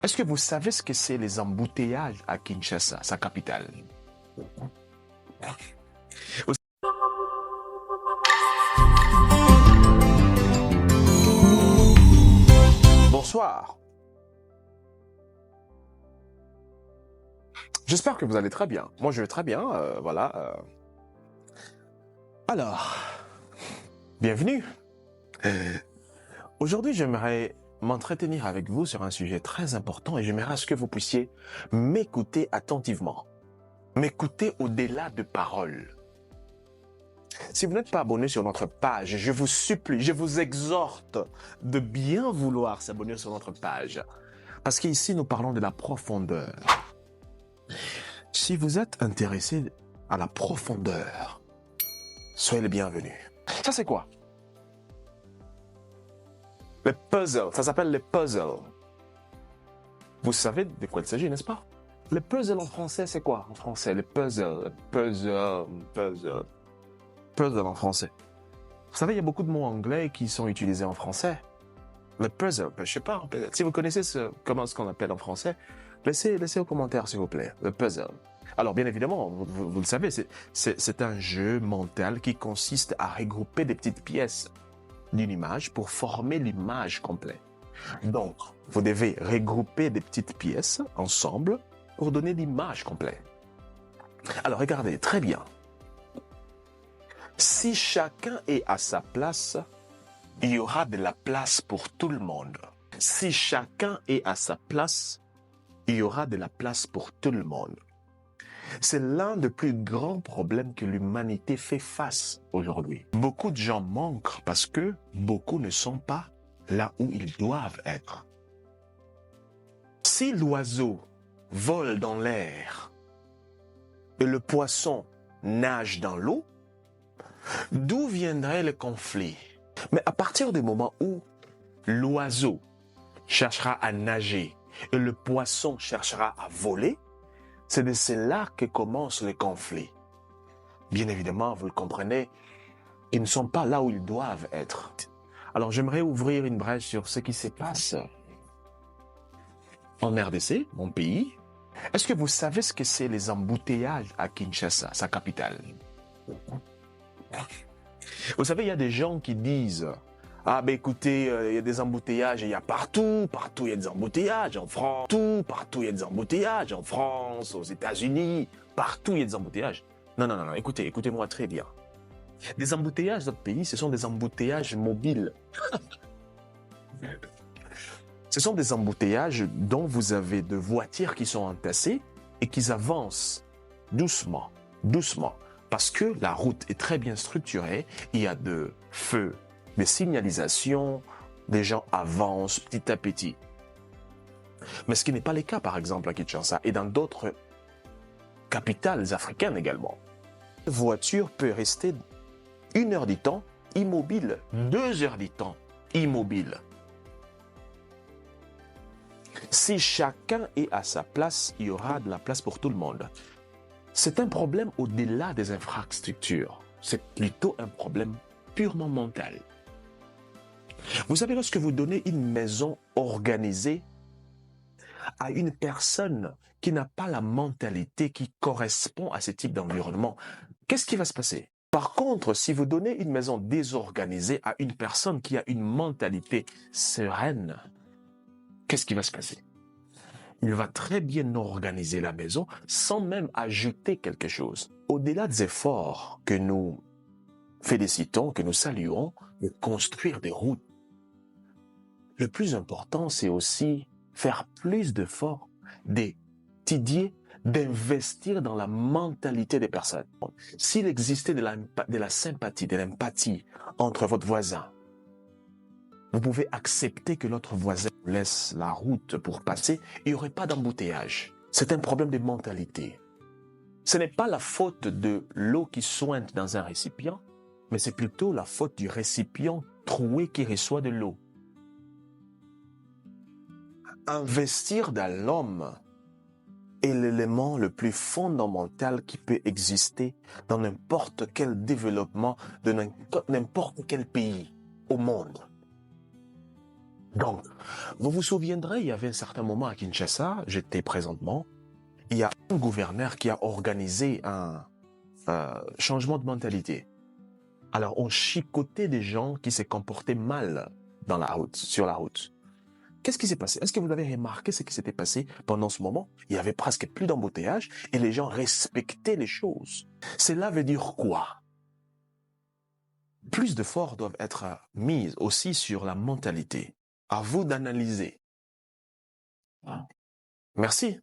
Est-ce que vous savez ce que c'est les embouteillages à Kinshasa, sa capitale? Bonsoir. J'espère que vous allez très bien. Moi, je vais très bien, voilà. Alors, bienvenue. Aujourd'hui, j'aimerais m'entretenir avec vous sur un sujet très important et j'aimerais à ce que vous puissiez m'écouter attentivement. M'écouter au-delà de paroles. Si vous n'êtes pas abonné sur notre page, je vous supplie, je vous exhorte de bien vouloir s'abonner sur notre page. Parce qu'ici, nous parlons de la profondeur. Si vous êtes intéressé à la profondeur, soyez les bienvenus. Ça, c'est quoi? Les puzzles, ça s'appelle les puzzles. Vous savez de quoi il s'agit, n'est-ce pas? Les puzzles en français, c'est quoi en français? Les puzzles en français. Vous savez, il y a beaucoup de mots anglais qui sont utilisés en français. Le puzzle, je sais pas, si vous connaissez comment ce qu'on appelle en français, laissez aux commentaires, s'il vous plaît, le puzzle. Alors, bien évidemment, vous le savez, c'est un jeu mental qui consiste à regrouper des petites pièces d'une image pour former l'image complète. Donc, vous devez regrouper des petites pièces ensemble pour donner l'image complète. Alors, regardez, très bien. Si chacun est à sa place, il y aura de la place pour tout le monde. Si chacun est à sa place, il y aura de la place pour tout le monde. C'est l'un des plus grands problèmes que l'humanité fait face aujourd'hui. Beaucoup de gens manquent parce que beaucoup ne sont pas là où ils doivent être. Si l'oiseau vole dans l'air et le poisson nage dans l'eau, d'où viendrait le conflit? Mais à partir du moment où l'oiseau cherchera à nager et le poisson cherchera à voler, c'est de cela que commence le conflit. Bien évidemment, vous le comprenez, ils ne sont pas là où ils doivent être. Alors j'aimerais ouvrir une brèche sur ce qui se passe en RDC, mon pays. Est-ce que vous savez ce que c'est les embouteillages à Kinshasa, sa capitale? Vous savez, il y a des gens qui disent « Ah ben écoutez, il y a des embouteillages, il y a partout il y a des embouteillages, en France, partout il y a des embouteillages, en France, aux États-Unis, partout il y a des embouteillages. » Non, écoutez-moi très bien. Des embouteillages dans notre pays, ce sont des embouteillages mobiles. Ce sont des embouteillages dont vous avez de voitures qui sont entassées et qui avancent doucement. Parce que la route est très bien structurée, il y a de feux, des signalisations, les gens avancent petit à petit. Mais ce qui n'est pas le cas, par exemple, à Kinshasa et dans d'autres capitales africaines également. Une voiture peut rester 1 heure du temps immobile, 2 heures du temps immobile. Si chacun est à sa place, il y aura de la place pour tout le monde. C'est un problème au-delà des infrastructures. C'est plutôt un problème purement mental. Vous savez, lorsque vous donnez une maison organisée à une personne qui n'a pas la mentalité qui correspond à ce type d'environnement, qu'est-ce qui va se passer? Par contre, si vous donnez une maison désorganisée à une personne qui a une mentalité sereine, qu'est-ce qui va se passer? Il va très bien organiser la maison sans même ajouter quelque chose. Au-delà des efforts que nous félicitons, que nous saluons, de construire des routes, le plus important, c'est aussi faire plus d'efforts, d'étudier, d'investir dans la mentalité des personnes. S'il existait de la sympathie, de l'empathie entre votre voisin, vous pouvez accepter que l'autre voisin laisse la route pour passer, il n'y aurait pas d'embouteillage. C'est un problème de mentalité. Ce n'est pas la faute de l'eau qui sointe dans un récipient, mais c'est plutôt la faute du récipient troué qui reçoit de l'eau. Investir dans l'homme est l'élément le plus fondamental qui peut exister dans n'importe quel développement de n'importe quel pays au monde. Donc, vous vous souviendrez, il y avait un certain moment à Kinshasa, j'étais présentement, il y a un gouverneur qui a organisé un changement de mentalité. Alors, on chicotait des gens qui se comportaient mal dans la route, sur la route. Qu'est-ce qui s'est passé? Est-ce que vous avez remarqué ce qui s'était passé pendant ce moment? Il y avait presque plus d'embouteillage et les gens respectaient les choses. Cela veut dire quoi? Plus d'efforts doivent être mis aussi sur la mentalité. À vous d'analyser. Merci.